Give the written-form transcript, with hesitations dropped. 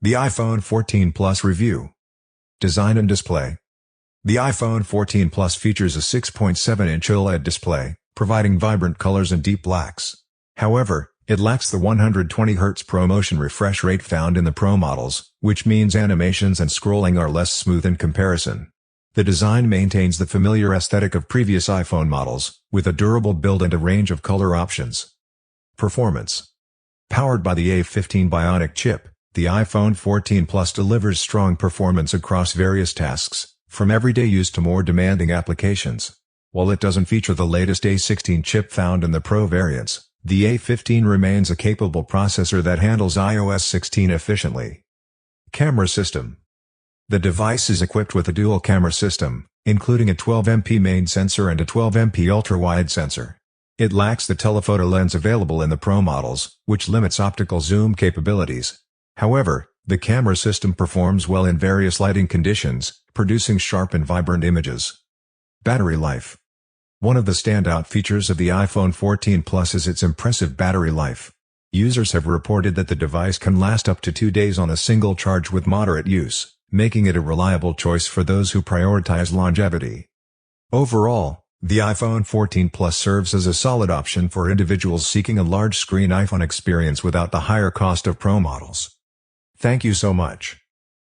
The iPhone 14 Plus Review. Design and Display. The iPhone 14 Plus features a 6.7-inch OLED display, providing vibrant colors and deep blacks. However, it lacks the 120Hz ProMotion refresh rate found in the Pro models, which means animations and scrolling are less smooth in comparison. The design maintains the familiar aesthetic of previous iPhone models, with a durable build and a range of color options. Performance. Powered by the A15 Bionic chip, the iPhone 14 Plus delivers strong performance across various tasks, from everyday use to more demanding applications. While it doesn't feature the latest A16 chip found in the Pro variants, the A15 remains a capable processor that handles iOS 16 efficiently. Camera system. The device is equipped with a dual camera system, including a 12MP main sensor and a 12MP ultra-wide sensor. It lacks the telephoto lens available in the Pro models, which limits optical zoom capabilities. However, the camera system performs well in various lighting conditions, producing sharp and vibrant images. Battery life. One of the standout features of the iPhone 14 Plus is its impressive battery life. Users have reported that the device can last up to 2 days on a single charge with moderate use, making it a reliable choice for those who prioritize longevity. Overall, the iPhone 14 Plus serves as a solid option for individuals seeking a large-screen iPhone experience without the higher cost of Pro models. Thank you so much.